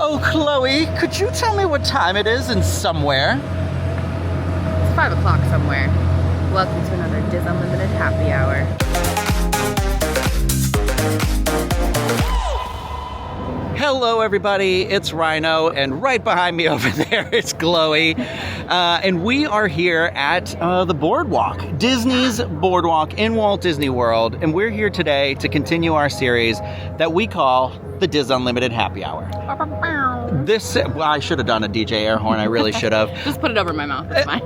Oh, Chloe, could you tell me what time it is and somewhere? It's 5 o'clock somewhere. Welcome to another DIS Unlimited happy hour. Hello, everybody. It's Ryno, and right behind me over there is Chloe. And we are here at the Boardwalk, Disney's Boardwalk in Walt Disney World. And we're here today to continue our series that we call the DIS Unlimited Happy Hour. Well, I should have done a DJ air horn. I really should have. Just put it over my mouth. It's fine.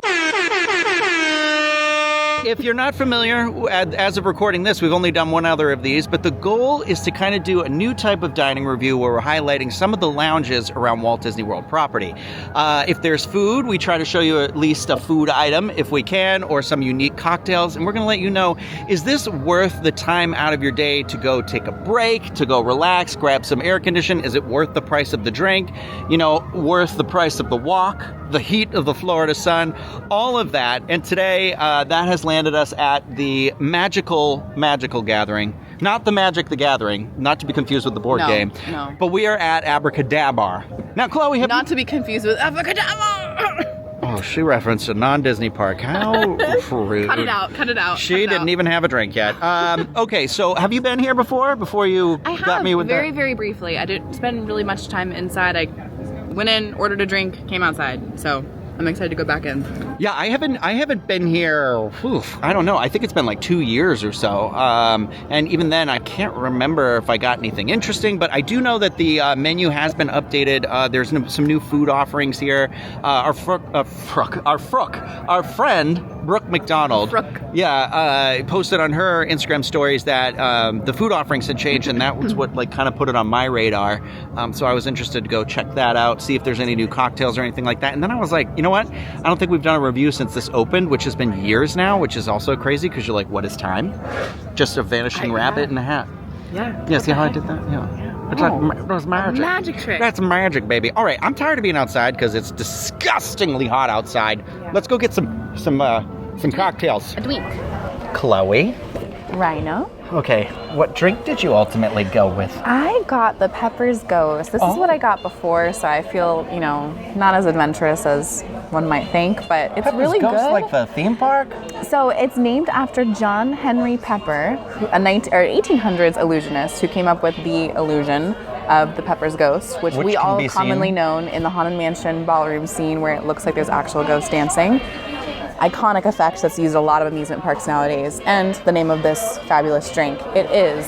If you're not familiar, as of recording this, we've only done one other of these, but the goal is to kind of do a new type of dining review where we're highlighting some of the lounges around Walt Disney World property. If there's food, we try to show you at least a food item if we can, or some unique cocktails, and we're going to let you know, is this worth the time out of your day to go take a break, to go relax, grab some air condition? Is it worth the price of the drink? You know, worth the price of the walk, the heat of the Florida sun, all of that. And today, that has landed us at the magical gathering. Not the Magic the Gathering, not to be confused with the board game. No. But we are at AbracadaBar. Now, Chloe, not to be confused with AbracadaBar. Oh, she referenced a non-Disney park. How rude. Cut it out. She didn't even have a drink yet. Okay, so have you been here before you got me with that? Very briefly. I didn't spend really much time inside. I went in, ordered a drink, came outside. So I'm excited to go back in. Yeah, I haven't been here, I don't know, I think it's been like 2 years or so. And even then, I can't remember if I got anything interesting, but I do know that the menu has been updated. There's some new food offerings here. Our friend, Brooke McDonald, posted on her Instagram stories that the food offerings had changed, and that was what kind of put it on my radar. So I was interested to go check that out, see if there's any new cocktails or anything like that. And then I was like, you know what? I don't think we've done a review since this opened, which has been years now, which is also crazy because you're like, what is time? Just a vanishing rabbit in a hat. Yeah. See how I did that? Yeah. It's like, it was magic. Magic trick. That's magic, baby. All right, I'm tired of being outside because it's disgustingly hot outside. Yeah. Let's go get some cocktails. A drink. Chloe. Ryno. Okay, what drink did you ultimately go with? I got the Pepper's Ghost. This is what I got before, so I feel, not as adventurous as one might think, but it's really good. Pepper's Ghost, like the theme park? So it's named after John Henry Pepper, a 1800s illusionist who came up with the illusion of the Pepper's Ghost, which we all commonly known in the Haunted Mansion ballroom scene where it looks like there's actual ghosts dancing. Iconic effect that's used at a lot of amusement parks nowadays. And the name of this fabulous drink, it is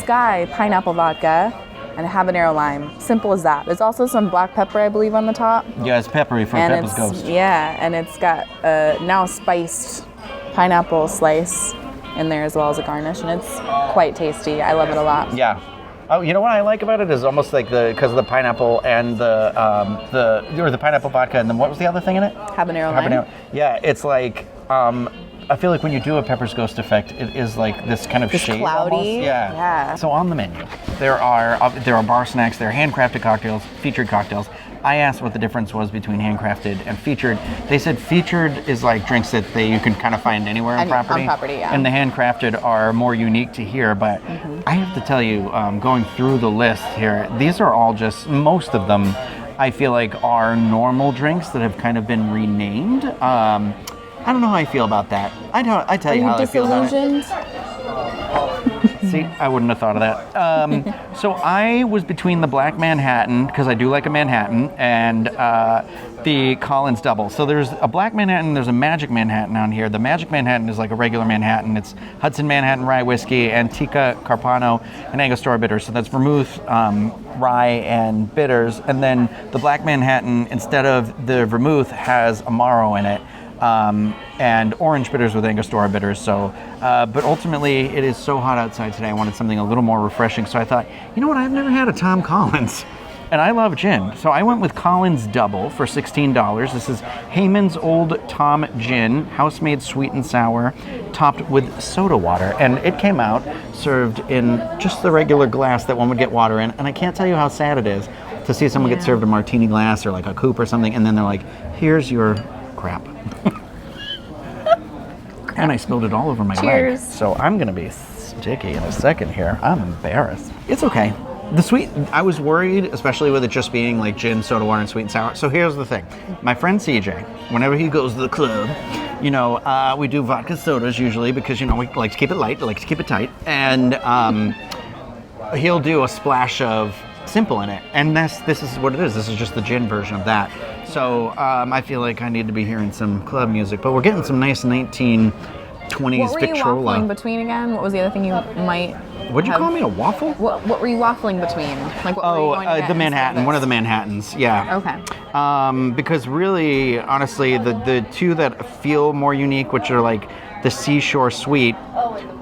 Sky Pineapple Vodka and habanero lime. Simple as that. There's also some black pepper, I believe, on the top. Yeah, it's peppery from Pepper's Ghost. Yeah, and it's got a now spiced pineapple slice in there as well as a garnish, and it's quite tasty. I love it a lot. Yeah. Oh, you know what I like about it is almost like because of the pineapple and the pineapple vodka, and then what was the other thing in it? Habanero lime. Yeah, it's like I feel like when you do a Pepper's Ghost effect, it is like this kind of shade, cloudy. Almost. Yeah. So on the menu, there are bar snacks, there are handcrafted cocktails, featured cocktails. I asked what the difference was between handcrafted and featured. They said featured is like drinks that you can kind of find anywhere on property. On property, yeah. And the handcrafted are more unique to here. But I have to tell you, going through the list here, these are all just, most of them, I feel like are normal drinks that have kind of been renamed. I don't know how I feel about that. I tell you how I feel about it. See, I wouldn't have thought of that. So I was between the Black Manhattan, because I do like a Manhattan, and the Collins Double. So there's a Black Manhattan, there's a Magic Manhattan on here. The Magic Manhattan is like a regular Manhattan. It's Hudson Manhattan Rye Whiskey, Antica Carpano, and Angostura Bitters. So that's vermouth, rye, and bitters. And then the Black Manhattan, instead of the vermouth, has Amaro in it. And orange bitters with Angostura bitters. So, but ultimately, it is so hot outside today. I wanted something a little more refreshing. So I thought, you know what? I've never had a Tom Collins, and I love gin. So I went with Collins Double for $16. This is Heyman's Old Tom Gin, house-made sweet and sour, topped with soda water, and it came out served in just the regular glass that one would get water in. And I can't tell you how sad it is to see someone get served a martini glass or like a coupe or something, and then they're like, "Here's your crap." And I spilled it all over my leg. So I'm going to be sticky in a second here. I'm embarrassed. It's okay. The sweet, I was worried, especially with it just being like gin, soda water, and sweet and sour. So here's the thing. My friend CJ, whenever he goes to the club, you know, we do vodka sodas usually because, you know, we like to keep it light, like to keep it tight. And he'll do a splash of Simple in it. And this is what it is. This is just the gin version of that. So I feel like I need to be hearing some club music. But we're getting some nice 1920s Victrola. What were you waffling between again? What was the other thing you might... Would you call me a waffle? What were you waffling between? Like, what were you going to get the Manhattan, one of the Manhattans, yeah. Okay. Because really, honestly, the two that feel more unique, which are like the Seashore Sweet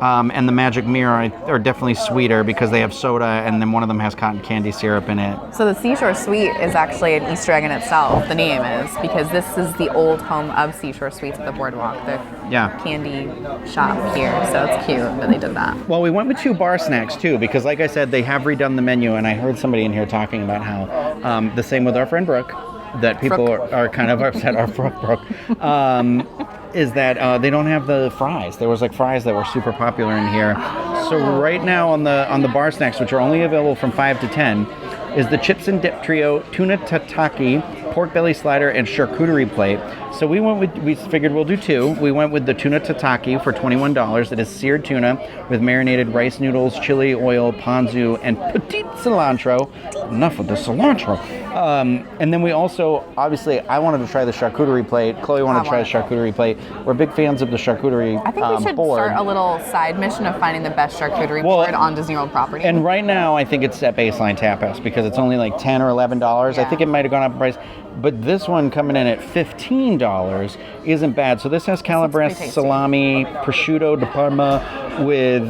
and the Magic Mirror, are definitely sweeter because they have soda, and then one of them has cotton candy syrup in it. So the Seashore Sweet is actually an Easter egg in itself, the name is, because this is the old home of Seashore Sweets at the Boardwalk, the candy shop here. So it's cute that they did that. Well, we went with 2 bar snacks too, because like I said, they have redone the menu, and I heard somebody in here talking about how the same with our friend Brooke, that people are kind of upset, our Brooke, is that they don't have the fries. There was like fries that were super popular in here. So right now on the bar snacks, which are only available from 5 to 10, is the chips and dip trio, tuna tataki, pork belly slider, and charcuterie plate. So we figured we'll do 2. We went with the tuna tataki for $21. It is seared tuna with marinated rice noodles, chili oil, ponzu, and petite cilantro. Enough of the cilantro. And then we also, obviously, I wanted to try the charcuterie plate. Chloe wanted to try the charcuterie plate. We're big fans of the charcuterie I think we should start a little side mission of finding the best charcuterie board on Disney World property. And right now, I think it's at Baseline Tapas because it's only like $10 or $11. Yeah. I think it might have gone up in price. But this one coming in at $15 isn't bad. So this has calabrese, salami, prosciutto de Parma with,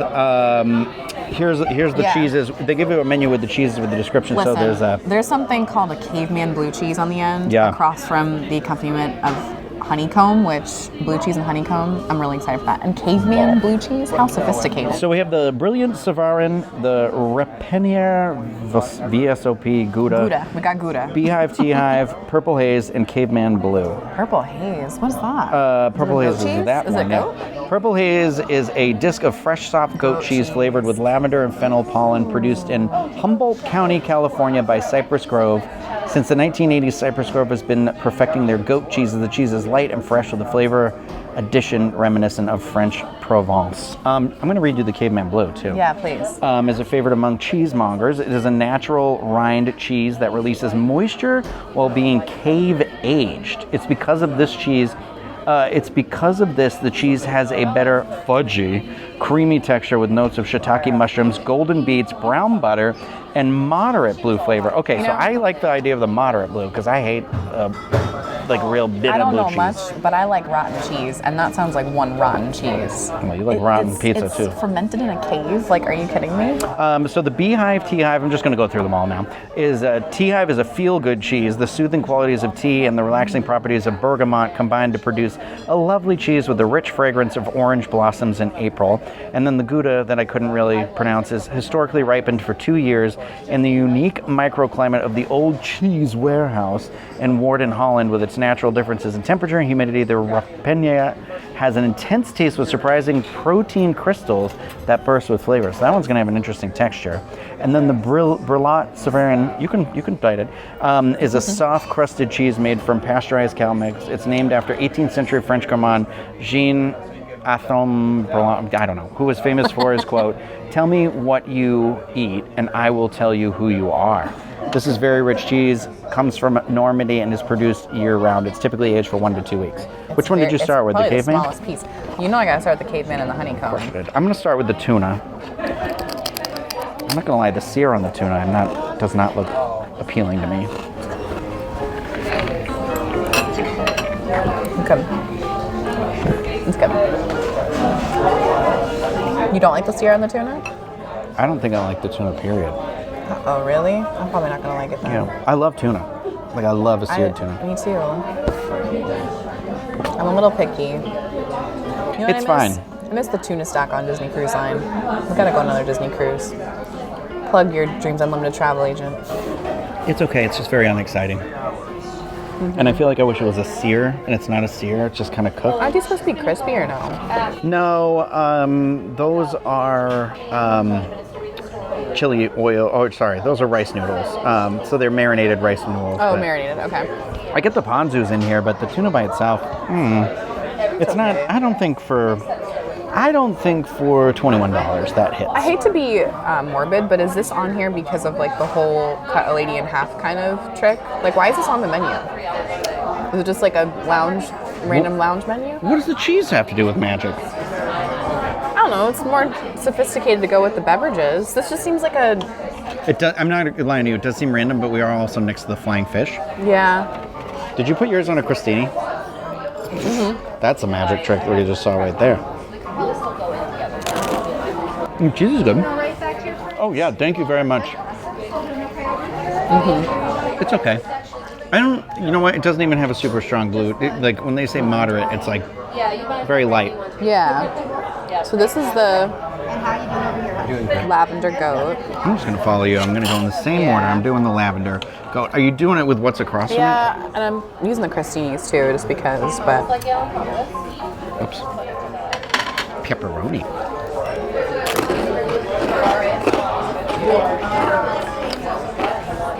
here's the cheeses. They give you a menu with the cheeses with the description. Listen, so there's something called a caveman blue cheese on the end, across from the accompaniment of honeycomb, which blue cheese and honeycomb, I'm really excited for that. And caveman blue cheese, how sophisticated. So we have the Brilliant Savarin, the Repenier VSOP Gouda. We got Gouda. Beehive Tea Hive, Purple Haze, and Caveman Blue. Purple Haze? What is that? Purple Haze is that one. Is it goat? Purple Haze is a disc of fresh, soft goat cheese flavored with lavender and fennel pollen, produced in Humboldt County, California by Cypress Grove. Since the 1980s, Cypress Grove has been perfecting their goat cheeses. The cheese is light and fresh with a flavor addition reminiscent of French Provence. I'm going to read you the Caveman Blue, too. Yeah, please. Is a favorite among cheesemongers. It is a natural rind cheese that releases moisture while being cave-aged. It's because of this the cheese has a better fudgy, creamy texture with notes of shiitake mushrooms, golden beets, brown butter, and moderate blue flavor. Okay, so I like the idea of the moderate blue because I hate like real bitter blue cheese. I don't know much, but I like rotten cheese, and that sounds like one rotten cheese. Well, you like rotten pizza too. It's fermented in a cave? Like, are you kidding me? So the Beehive Tea Hive, I'm just going to go through them all now, is Tea Hive is a feel-good cheese. The soothing qualities of tea and the relaxing properties of bergamot combine to produce a lovely cheese with the rich fragrance of orange blossoms in April. And then the Gouda, that I couldn't really pronounce, is historically ripened for 2 years in the unique microclimate of the old cheese warehouse in Warden, Holland, with its natural differences in temperature and humidity. The Rapenia has an intense taste with surprising protein crystals that burst with flavor. So that one's going to have an interesting texture. And then the Brillat Savarin, you can bite it, is a soft crusted cheese made from pasteurized cow milk. It's named after 18th century French gourmand Jean Athom Brillat, I don't know, who was famous for his quote, "Tell me what you eat and I will tell you who you are." This is very rich cheese, comes from Normandy, and is produced year-round. It's typically aged for 1 to 2 weeks. Which one did you start with, the caveman? The smallest piece. You know I gotta start with the caveman and the honeycomb. Of course you did. I'm gonna start with the tuna. I'm not gonna lie, the sear on the tuna does not look appealing to me. Okay. It's good. You don't like the sear on the tuna? I don't think I like the tuna, period. Oh, really? I'm probably not going to like it then. Yeah, I love tuna. Like, I love a seared tuna. Me too. I'm a little picky. You know it's fine. I miss the tuna stack on Disney Cruise Line. We've got to go on another Disney cruise. Plug your Dreams Unlimited travel agent. It's okay. It's just very unexciting. Mm-hmm. And I feel like I wish it was a sear, and it's not a sear. It's just kind of cooked. Aren't these supposed to be crispy or no? No, those are chili oil. Oh, sorry, those are rice noodles. So they're marinated rice noodles. Oh, marinated. Okay. I get the ponzus in here, but the tuna by itself, it's not. I don't think for $21 that hits. I hate to be morbid, but is this on here because of like the whole cut a lady in half kind of trick? Like, why is this on the menu? Is it just like a random lounge menu? What does the cheese have to do with magic? I don't know. It's more sophisticated to go with the beverages. This just seems like a... It does, I'm not lying to you. It does seem random, but we are also next to the flying fish. Yeah. Did you put yours on a crostini? Mm-hmm. That's a magic trick that we just saw right there. Cheese is good. Oh yeah, thank you very much. It's okay. You know what? It doesn't even have a super strong blue. Like when they say moderate, it's like very light. Yeah. So this is the lavender goat. I'm just gonna follow you. I'm gonna go in the same order. I'm doing the lavender goat. Are you doing it with what's across from it? Yeah, and I'm using the crostinis too, just because. But oops. Pepperoni.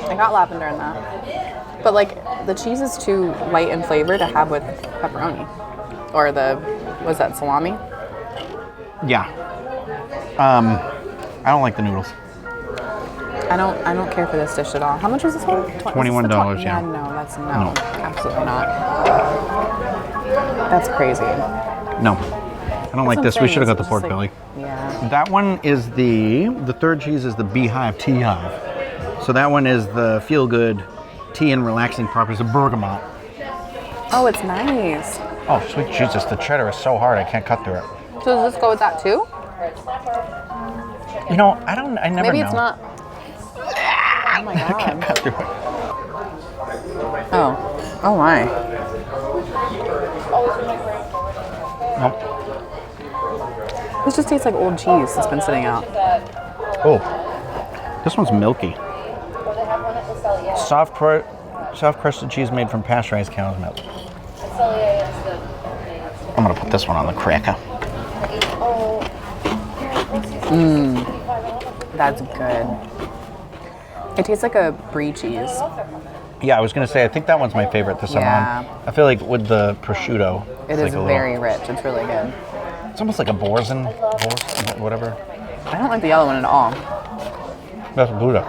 I got lavender in that. But like the cheese is too light in flavor to have with pepperoni. Or was that salami? Yeah. I don't like the noodles. I don't care for this dish at all. How much was this one? $21, yeah. No, absolutely not. That's crazy. No. I don't like this. We should have got the pork belly. Yeah. That one is the third cheese is the beehive tea hive. So that one is the feel good tea and relaxing properties of bergamot. Oh, it's nice. Oh, sweet Jesus, the cheddar is so hard I can't cut through it. So does this go with that too? You know, I never Maybe know. it's not. Oh my god. I can't cut through it. Oh. Oh my. Nope. This just tastes like old cheese that's been sitting out. Oh, this one's milky. Soft crusted cheese made from pasteurized cow's milk. I'm gonna put this one on the cracker. That's good. It tastes like a brie cheese. Yeah, I was gonna say I think that one's my favorite this Yeah. one. I feel like with the prosciutto, It is very rich. It's really good. It's almost like a Borzen, whatever. I don't like the yellow one at all. That's Gouda.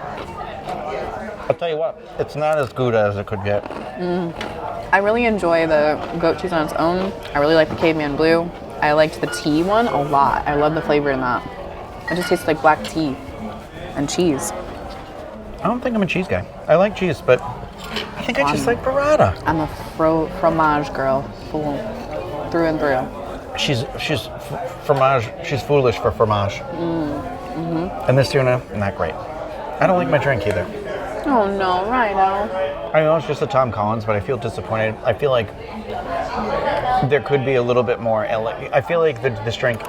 I'll tell you what, it's not as Gouda as it could get. I really enjoy the goat cheese on its own. I really like the caveman blue. I liked the tea one a lot. I love the flavor in that. It just tastes like black tea and cheese. I don't think I'm a cheese guy. I like cheese, but I think I just like burrata. I'm a fromage girl, full through and through. She's fromage. She's foolish for fromage. And this tuna, not great. I don't like my drink either. Oh no, Ryno. I know it's just a Tom Collins, but I feel disappointed. I feel like there could be a little bit more. I feel like this drink.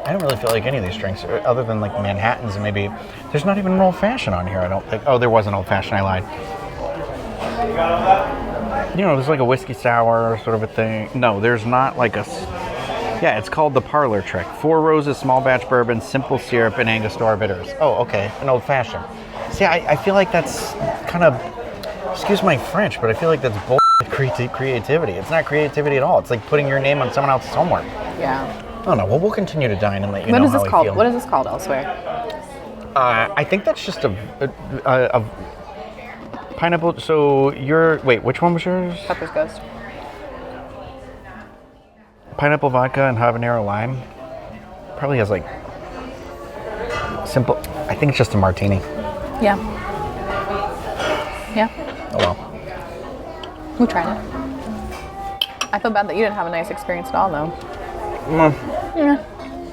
I don't really feel like any of these drinks, other than like Manhattans and maybe. There's not even an old fashioned on here. I don't think. Oh, there was an old fashioned. I lied. You know, there's like a whiskey sour sort of a thing. No, there's not like a. Yeah, it's called the Parlor Trick. 4 Roses, small batch bourbon, simple syrup, and Angostura bitters. Oh, okay, an old fashioned. See, I feel like that's kind of, excuse my French, but I feel like that's creativity. It's not creativity at all. It's like putting your name on someone else's homework. Yeah. I don't know. Well, we'll continue to dine and let you know how we feel. What is this called elsewhere? I think that's just a pineapple. So wait, which one was yours? Pepper's Ghost. Pineapple vodka and habanero lime. Probably has like simple. I think it's just a martini. Yeah. Yeah. Oh well. We tried it. I feel bad that you didn't have a nice experience at all, though. Yeah.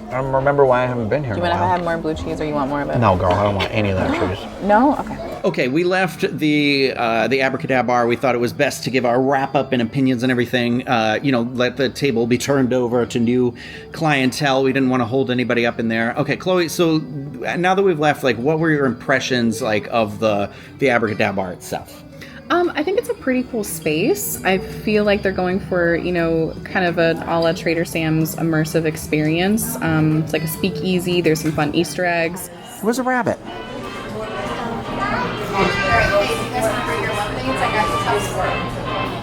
I don't remember why I haven't been here. Do you want to have more blue cheese, or you want more of it? No, girl, I don't want any of that cheese. No? Okay. Okay, we left the AbracadaBar. We thought it was best to give our wrap-up and opinions and everything. Let the table be turned over to new clientele. We didn't want to hold anybody up in there. Okay, Chloe, so now that we've left, like, what were your impressions, like, of the AbracadaBar itself? I think it's a pretty cool space. I feel like they're going for, kind of a a la Trader Sam's immersive experience. It's like a speakeasy. There's some fun Easter eggs. It was a rabbit.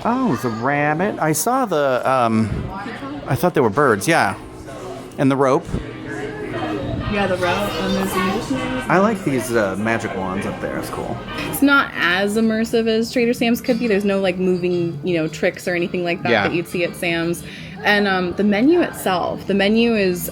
Oh, it's a rabbit. I saw the, I thought they were birds, yeah. And the rope. Yeah, the rope, and there's the magician. I like these magic wands up there. It's cool. It's not as immersive as Trader Sam's could be. There's no like moving, tricks or anything like that that you'd see at Sam's. And the menu itself, is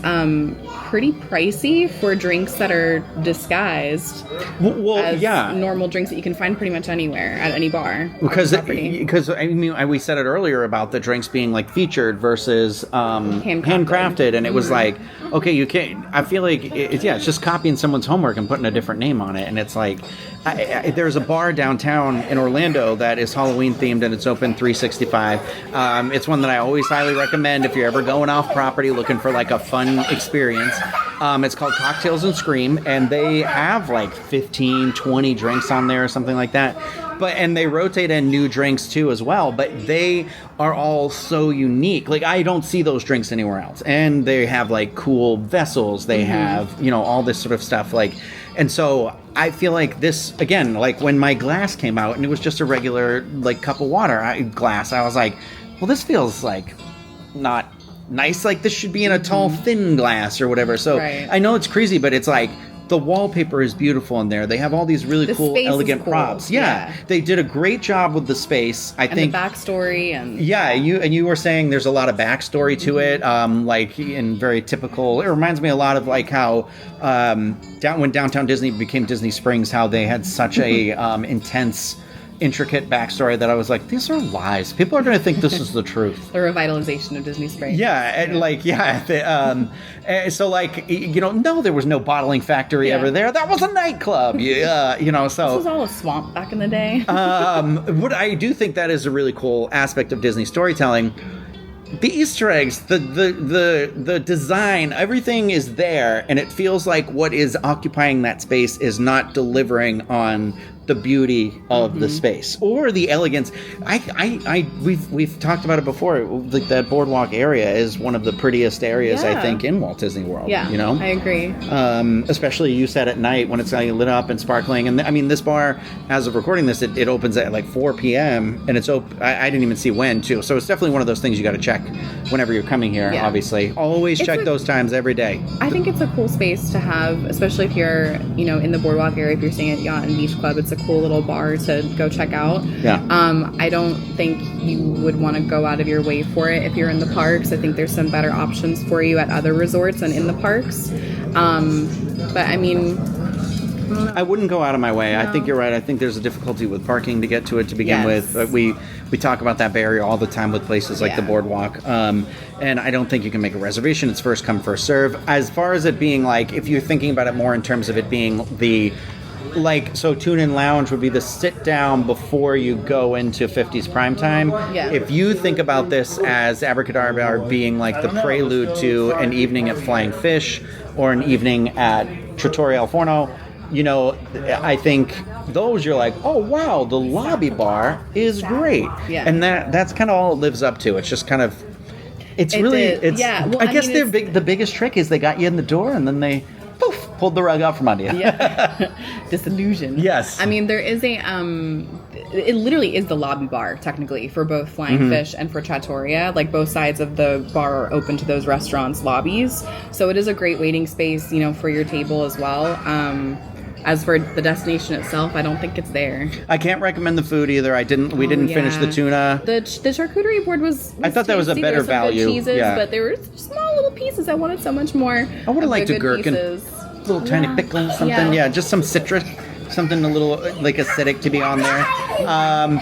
pretty pricey for drinks that are disguised as normal drinks that you can find pretty much anywhere at any bar. Because I mean, we said it earlier about the drinks being like featured versus handcrafted, and it was like, okay, you can't. I feel like it's just copying someone's homework and putting a different name on it, and it's like there's a bar downtown in Orlando that is Halloween themed and it's open 365. It's one that I always highly recommend if you're ever going off property looking for like a fun experience. It's called Cocktails and Scream, and they have like 15, 20 drinks on there or something like that. And they rotate in new drinks too as well, but they are all so unique. Like I don't see those drinks anywhere else. And they have like cool vessels. They have, all this sort of stuff and so I feel like this, again, like when my glass came out and it was just a regular like cup of water glass, I was like, well, this feels like not nice. Like this should be in a tall, thin glass or whatever. So I know it's crazy, but it's like the wallpaper is beautiful in there. They have all these really cool, elegant props. Yeah, they did a great job with the space. I think the backstory and you were saying there's a lot of backstory to it. Like in very typical. It reminds me a lot of like how when Downtown Disney became Disney Springs, how they had such a intense, intricate backstory that I was like, these are lies. People are going to think this is the truth. The revitalization of Disney Springs. So like, no, there was no bottling factory ever there. That was a nightclub. So this was all a swamp back in the day. What I do think that is a really cool aspect of Disney storytelling. The Easter eggs, the design, everything is there, and it feels like what is occupying that space is not delivering on the beauty of the space or the elegance. We've talked about it before. Like that Boardwalk area is one of the prettiest areas I think in Walt Disney World. Yeah, I agree. Especially you said at night when it's lit up and sparkling. And I mean, this bar, as of recording this, it opens at like 4 p.m. and it's open. I didn't even see when too. So it's definitely one of those things you got to check whenever you're coming here. Yeah. Obviously, always check those times every day. I think it's a cool space to have, especially if you're in the Boardwalk area. If you're staying at Yacht and Beach Club, it's a cool little bar to go check out. Yeah. I don't think you would want to go out of your way for it if you're in the parks. I think there's some better options for you at other resorts and in the parks. But I mean, I wouldn't go out of my way. No. I think you're right. I think there's a difficulty with parking to get to it to begin with. We talk about that Bay Area all the time with places like the Boardwalk. And I don't think you can make a reservation. It's first come, first serve. As far as it being like, if you're thinking about it more in terms of it being so Tuna and Lounge would be the sit down before you go into 50s primetime. Yeah. If you think about this as AbracadaBar being like the prelude to an evening at Flying Fish or an evening at Trattoria Al Forno, I think those you're like, oh wow, the lobby bar is great. Yeah. And that's kind of all it lives up to. It's just kind of, I guess the biggest trick is they got you in the door and then they pulled the rug out from under you. Yeah. Disillusion. Yes. I mean, there is it literally is the lobby bar, technically, for both Flying Fish and for Trattoria. Like, both sides of the bar are open to those restaurants' lobbies. So it is a great waiting space, for your table as well. As for the destination itself, I don't think it's there. I can't recommend the food either. We didn't finish the tuna. The charcuterie board was I thought that was a better value. Good cheeses, but there were small little pieces. I wanted so much more. I would have liked a gherkin. Little tiny pickle, something. Yeah, just some citrus. Something a little like acidic to be on there.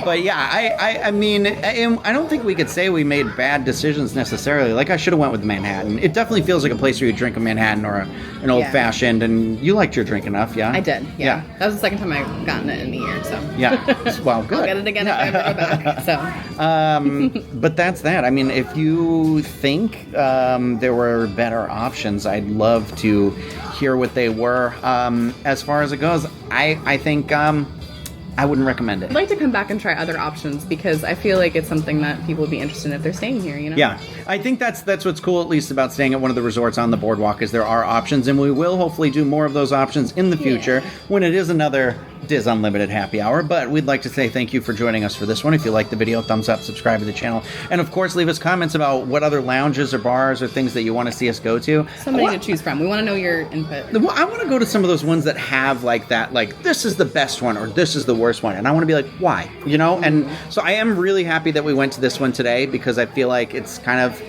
But yeah, I mean, I don't think we could say we made bad decisions necessarily. Like, I should have went with Manhattan. It definitely feels like a place where you drink a Manhattan or an old fashioned, and you liked your drink enough, yeah? I did, yeah. That was the second time I've gotten it in a year, so. Yeah, well, good. I'll get it again if I ever go back, so. But that's that. I mean, if you think there were better options, I'd love to hear what they were. As far as it goes, I think I wouldn't recommend it. I'd like to come back and try other options because I feel like it's something that people would be interested in if they're staying here, Yeah, I think that's what's cool, at least about staying at one of the resorts on the Boardwalk, is there are options, and we will hopefully do more of those options in the future when it is another DIS Unlimited Happy Hour, but we'd like to say thank you for joining us for this one. If you liked the video, thumbs up, subscribe to the channel, and of course leave us comments about what other lounges or bars or things that you want to see us go to. Somebody to choose from. We want to know your input. Well, I want to go to some of those ones that have like that, like this is the best one or this is the worst one, and I want to be like, why? You know? And so I am really happy that we went to this one today because I feel like it's kind of,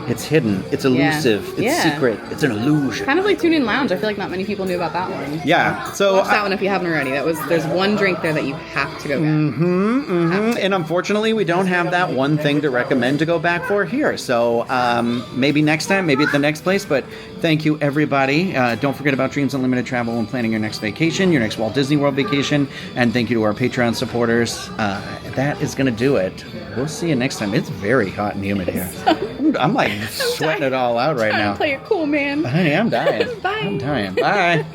it's hidden, it's elusive, it's secret, it's an illusion. Kind of like Tuna Lounge. I feel like not many people knew about that one. Yeah, so watch that one if you haven't already. There's one drink there that you have to go get. And unfortunately, we don't have that one thing to recommend to go back for here. So maybe next time, maybe at the next place. But thank you, everybody. Don't forget about Dreams Unlimited Travel when planning your next vacation, your next Walt Disney World vacation. And thank you to our Patreon supporters. That is going to do it. We'll see you next time. It's very hot and humid here. I'm like sweating it all out right now. Play it cool, man. I am dying. Bye. I'm dying. Bye.